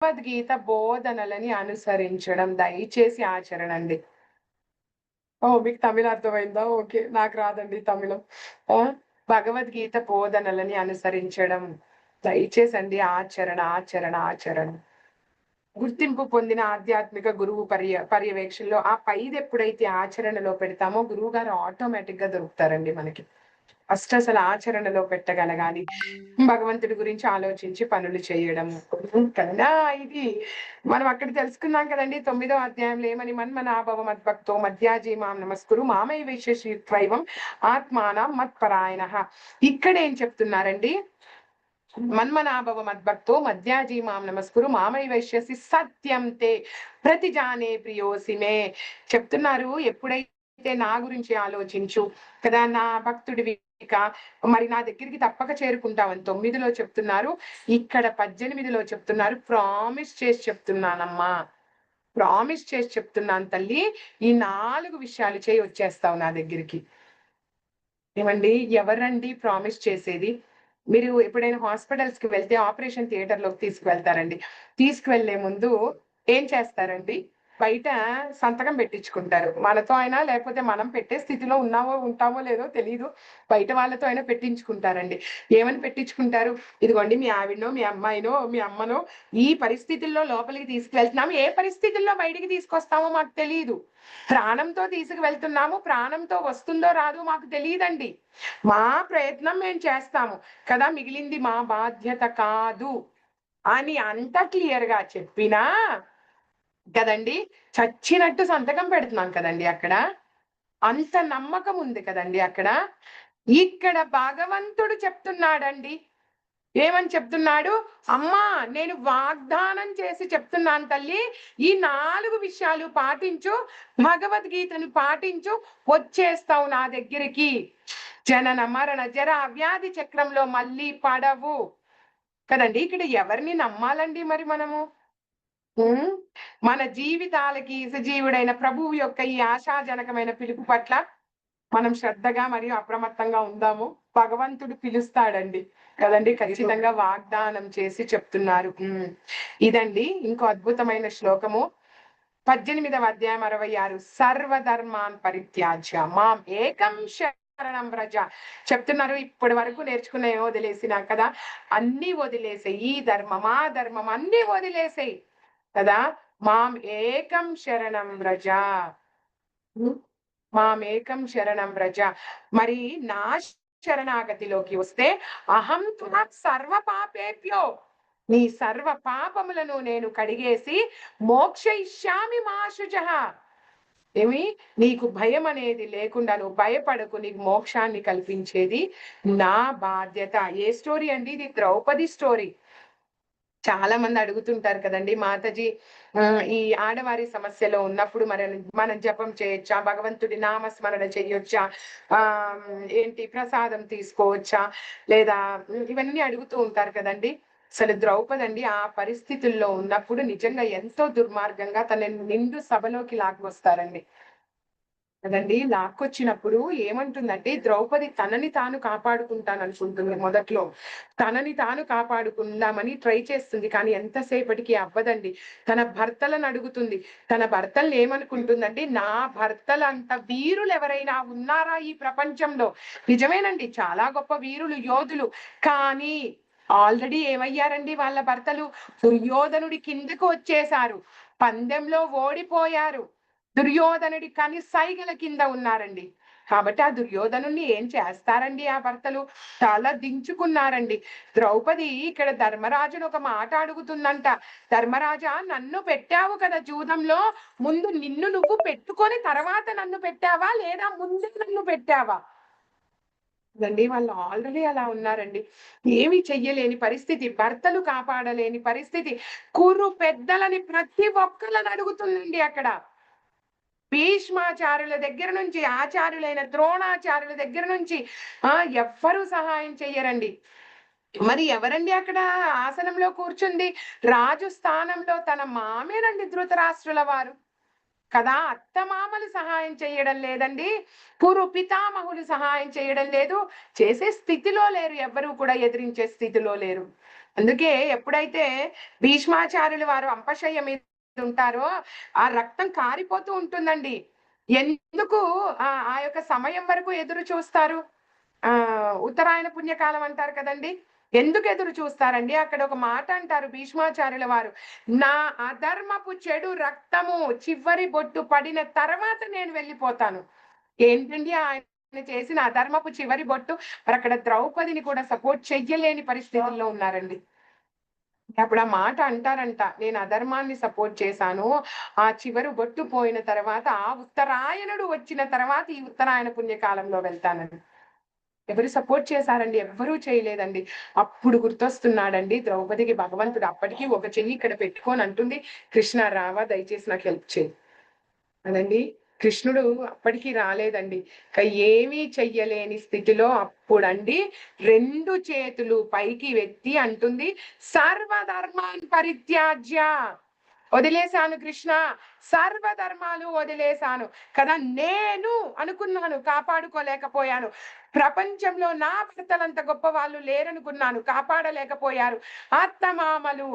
భగవద్గీత బోధనలని అనుసరించడం దయచేసి ఆచరణండి. మీకు తమిళ అర్థమైందా? ఓకే. నాకు రాదండి తమిళం. ఆ! భగవద్గీత బోధనలని అనుసరించడం దయచేసండి ఆచరణ. గుర్తింపు పొందిన ఆధ్యాత్మిక గురువు పర్యవేక్షణలో ఆ పైదెప్పుడైతే ఆచరణలో పెడతామో గురువుగారు ఆటోమేటిక్‌గా దొరుకుతారండి మనకి. ఫస్ట్ అసలు ఆచరణలో పెట్టగలగాలి. భగవంతుడి గురించి ఆలోచించి పనులు చేయడము. కదా ఇది మనం అక్కడ తెలుసుకున్నాం కదండీ 9వ అధ్యాయంలో ఏమని మన్మనాభవ మద్భక్తో మధ్యాజీ మాం నమస్కురు మామైవేశసి త్వైవం ఆత్మానం మత్పరాయణః. ఇక్కడ ఏం చెప్తున్నారండి? మన్మనాభవ మద్భక్తో మధ్యాజీ మాం నమస్కురు మామైవేశ్యసి సత్యం తే ప్రతిజానే ప్రియోసి మే. చెప్తున్నారు ఎప్పుడైతే నా గురించి ఆలోచించు కదా, నా భక్తుడివి మరి నా దగ్గరికి తప్పక చేరుకుంటావని 9లో చెప్తున్నారు. ఇక్కడ 18లో చెప్తున్నారు. ప్రామిస్ చేసి చెప్తున్నానమ్మా, ప్రామిస్ చేసి చెప్తున్నాను తల్లి, ఈ 4 విషయాలు చేయి వచ్చేస్తావు నా దగ్గరికి. ఏమండి ఎవరండి ప్రామిస్ చేసేది? మీరు ఎప్పుడైనా హాస్పిటల్స్‌కి వెళ్తే ఆపరేషన్ థియేటర్‌లోకి తీసుకువెళ్తారండి. తీసుకువెళ్ళే ముందు ఏం చేస్తారండి? బయట సంతకం పెట్టించుకుంటారు. మనతో అయినా లేకపోతే మనం పెట్టే స్థితిలో ఉంటామో లేదో తెలీదు. బయట వాళ్ళతో అయినా పెట్టించుకుంటారండి. ఏమని పెట్టించుకుంటారు? ఇదిగోండి మీ ఆవిడనో, మీ అమ్మాయినో, మీ అమ్మనో ఈ పరిస్థితుల్లో లోపలికి తీసుకువెళ్తున్నాము. ఏ పరిస్థితుల్లో బయటికి తీసుకొస్తామో మాకు తెలీదు. ప్రాణంతో తీసుకువెళ్తున్నాము. ప్రాణంతో వస్తుందో రాదో మాకు తెలీదండి. మా ప్రయత్నం మేము చేస్తాము కదా, మిగిలింది మా బాధ్యత కాదు అని అంత క్లియర్‌గా చెప్పినా కదండీ, చచ్చినట్టు సంతకం పెడుతున్నాం కదండీ అక్కడ. అంత నమ్మకం ఉంది కదండీ అక్కడ. ఇక్కడ భగవంతుడు చెప్తున్నాడండి. ఏమని చెప్తున్నాడు? అమ్మా నేను వాగ్దానం చేసి చెప్తున్నాను తల్లి, ఈ 4 విషయాలు పాటించు, భగవద్గీతను పాటించు, వచ్చేస్తావు నా దగ్గరికి. జనన మరణ జర వ్యాధి చక్రంలో మళ్ళీ పడవు కదండి. ఇక్కడ ఎవరిని నమ్మాలండి మరి మనము? మన జీవితాలకి సజీవుడైన ప్రభువు యొక్క ఈ ఆశాజనకమైన పిలుపు పట్ల మనం శ్రద్ధగా మరియు అప్రమత్తంగా ఉందాము. భగవంతుడు పిలుస్తాడండి కదండి, ఖచ్చితంగా వాగ్దానం చేసి చెప్తున్నారు. ఇదండి ఇంకో అద్భుతమైన శ్లోకము 18వ అధ్యాయం 66 సర్వధర్మాన్ పరిత్యాజ్య మాం ఏకం శరణం వ్రజ. చెప్తున్నారు ఇప్పటి వరకు నేర్చుకున్న వదిలేసినా కదా, అన్ని వదిలేసేయి, ఈ ధర్మం ఆ ధర్మం అన్ని వదిలేసేయి కదా, మాం ఏకం శరణం వ్రజ, మామేకం శరణం వ్రజ. మరి నా శరణాగతిలోకి వస్తే అహం త్వా సర్వ పాపేభ్యో, నీ సర్వ పాపములను నేను కడిగేసి మోక్షయిష్యామి మా శుచః. ఏమి నీకు భయం అనేది లేకుండా, నువ్వు భయపడకు, నీకు మోక్షాన్ని కల్పించేది నా బాధ్యత. ఏ స్టోరీ అండి ఇది? ద్రౌపది స్టోరీ. చాలా మంది అడుగుతుంటారు కదండి, మాతాజీ ఈ ఆడవారి సమస్యలో ఉన్నప్పుడు మనం జపం చేయొచ్చా, భగవంతుడి నామస్మరణ చేయొచ్చా, ఏంటి ప్రసాదం తీసుకోవచ్చా లేదా, ఇవన్నీ అడుగుతూ ఉంటారు కదండి. అసలు ద్రౌపది అండి ఆ పరిస్థితుల్లో ఉన్నప్పుడు నిజంగా ఎంతో దుర్మార్గంగా తన నిండు సభలోకి లాక్కొస్తారండి కదండి. లాక్కొచ్చినప్పుడు ఏమంటుందంటే ద్రౌపది తనని తాను కాపాడుకుంటాను అనుకుంటుంది మొదట్లో. తనని తాను కాపాడుకుందామని ట్రై చేస్తుంది. కానీ ఎంతసేపటికి అవ్వదండి. తన భర్తలను అడుగుతుంది. తన భర్తల్ని ఏమనుకుంటుందంటే నా భర్తలంత వీరులు ఎవరైనా ఉన్నారా ఈ ప్రపంచంలో? నిజమేనండి, చాలా గొప్ప వీరులు, యోధులు. కానీ ఆల్రెడీ ఏమయ్యారండి వాళ్ళ భర్తలు? దుర్యోధనుడి కిందకు వచ్చేశారు. పందెంలో ఓడిపోయారు. దుర్యోధనుడి కని సైగల కింద ఉన్నారండి. కాబట్టి ఆ దుర్యోధనుణ్ణి ఏం చేస్తారండి ఆ భర్తలు? చాలా దించుకున్నారండి. ద్రౌపది ఇక్కడ ధర్మరాజును ఒక మాట అడుగుతుందంట. ధర్మరాజా, నన్ను పెట్టావు కదా జూదంలో, ముందు నిన్ను నువ్వు పెట్టుకొని తర్వాత నన్ను పెట్టావా లేదా ముందే నన్ను పెట్టావా? దండి వాళ్ళు ఆల్రెడీ అలా ఉన్నారండి. ఏమి చెయ్యలేని పరిస్థితి, భర్తలు కాపాడలేని పరిస్థితి. కురు పెద్దలని ప్రతి ఒక్కళ్ళని అడుగుతుందండి అక్కడ. భీష్మాచార్యుల దగ్గర నుంచి ఆచార్యులైన ద్రోణాచార్యుల దగ్గర నుంచి ఎవ్వరూ సహాయం చెయ్యరండి. మరి ఎవరండి అక్కడ ఆసనంలో కూర్చుంది? రాజు స్థానంలో తన మామేనండి ధృతరాష్ట్రుల వారు కదా. అత్తమామలు సహాయం చేయడం లేదండి. పూర్వ పితామహులు సహాయం చేయడం లేదు. చేసే స్థితిలో లేరు, ఎవ్వరూ కూడా ఎదిరించే స్థితిలో లేరు. అందుకే ఎప్పుడైతే భీష్మాచార్యులు వారు అంపశయ్య మీద ఉంటారో ఆ రక్తం కారిపోతూ ఉంటుందండి. ఎందుకు ఆ యొక్క సమయం వరకు ఎదురు చూస్తారు? ఉత్తరాయణ పుణ్యకాలం అంటారు కదండీ! ఎందుకు ఎదురు చూస్తారండి? అక్కడ ఒక మాట అంటారు భీష్మాచార్యుల వారు. "నా అధర్మపు చెడు రక్తము చివరి బొట్టు పడిన తర్వాత నేను వెళ్ళిపోతాను." ఏంటండి ఆయన చేసిన అధర్మపు చివరి బొట్టు? మరక్కడ ద్రౌపదిని కూడా సపోర్ట్ చెయ్యలేని పరిస్థితుల్లో ఉన్నారండి. అప్పుడు ఆ మాట అంటారంట. నేను అధర్మాన్ని సపోర్ట్ చేశాను. ఆ చివరి బొట్టు పోయిన తర్వాత, ఆ ఉత్తరాయణుడు వచ్చిన తర్వాత ఈ ఉత్తరాయణ పుణ్యకాలంలో వెళ్తానని. ఎవరు సపోర్ట్ చేశారండి? ఎవ్వరూ చేయలేదండి. అప్పుడు గుర్తొస్తున్నాడండి ద్రౌపదికి భగవంతుడు. అప్పటికి ఒక చెయ్యి ఇక్కడ పెట్టుకొని అంటుంది, "కృష్ణ రావా దయచేసి నాకు హెల్ప్ చెయ్యి." అదండి. కృష్ణుడు అప్పటికి రాలేదండి. ఏమీ చెయ్యలేని స్థితిలో అప్పుడండి 2 చేతులు పైకి ఎత్తి అంటుంది, "సర్వధర్మాన్ పరిత్యాజ్య." వదిలేశాను కృష్ణ. సర్వధర్మాలు వదిలేశాను కదా! నేను అనుకున్నాను కాపాడుకోలేకపోయాను. ప్రపంచంలో నా భర్తలంత గొప్ప వాళ్ళు లేరనుకున్నాను కాపాడలేకపోయారు. అత్తమామలు,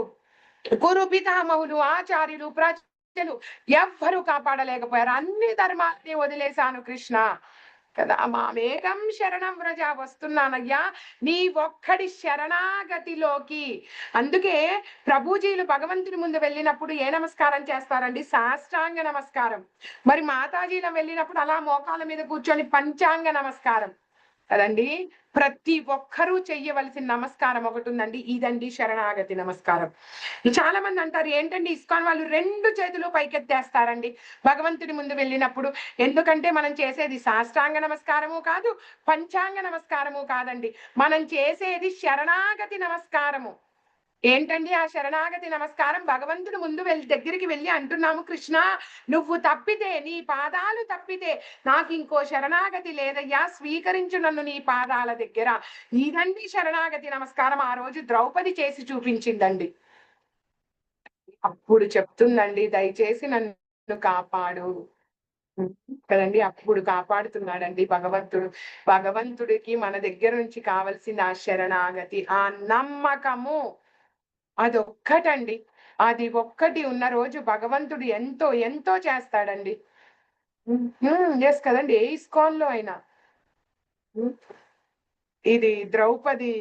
గురు పితామహులు, ఆచార్యులు, ప్రజలు ఎవ్వరూ కాపాడలేకపోయారు. అన్ని ధర్మాల్ని వదిలేశాను కృష్ణ కదా! మామేకం శరణం వ్రజ వస్తున్నానయ్యా నీ ఒక్కడి శరణాగతిలోకి. అందుకే ప్రభుజీలు భగవంతుని ముందు వెళ్ళినప్పుడు ఏ నమస్కారం చేస్తారండి? సాష్టాంగ నమస్కారం. మరి మాతాజీలు వెళ్ళినప్పుడు అలా మోకాళ్ళ మీద కూర్చొని పంచాంగ నమస్కారం. కదండి! ప్రతి ఒక్కరూ చెయ్యవలసిన నమస్కారం ఒకటుందండి. ఇదండి శరణాగతి నమస్కారం. చాలా మంది అంటారు ఏంటండి ఇస్కాన్ వాళ్ళు 2 చేతులు పైకెత్తేస్తారండి భగవంతుడి ముందు వెళ్ళినప్పుడు. ఎందుకంటే మనం చేసేది సాష్టాంగ నమస్కారము కాదు, పంచాంగ నమస్కారము కాదండి. మనం చేసేది శరణాగతి నమస్కారము. ఏంటండి ఆ శరణాగతి నమస్కారం? భగవంతుడి ముందు దగ్గరికి వెళ్ళి అంటున్నాము, కృష్ణ నువ్వు తప్పితే, నీ పాదాలు తప్పితే నాకింకో శరణాగతి లేదయ్యా, స్వీకరించు నన్ను నీ పాదాల దగ్గర. ఇదండి శరణాగతి నమస్కారం. ఆ రోజు ద్రౌపది చేసి చూపించిందండి. అప్పుడు చెప్తుందండి, దయచేసి నన్ను కాపాడు. కదండి! అప్పుడు కాపాడుతున్నాడండి భగవంతుడు. భగవంతుడికి మన దగ్గర నుంచి కావాల్సింది ఆ శరణాగతి, ఆ నమ్మకము. అదొక్కటండి. అది ఒక్కటి ఉన్న రోజు భగవంతుడు ఎంతో ఎంతో చేస్తాడండి. యెస్ కదండీ! ఏ ఇస్కాన్‌లో అయినా. హ్మ్. ఇది ద్రౌపది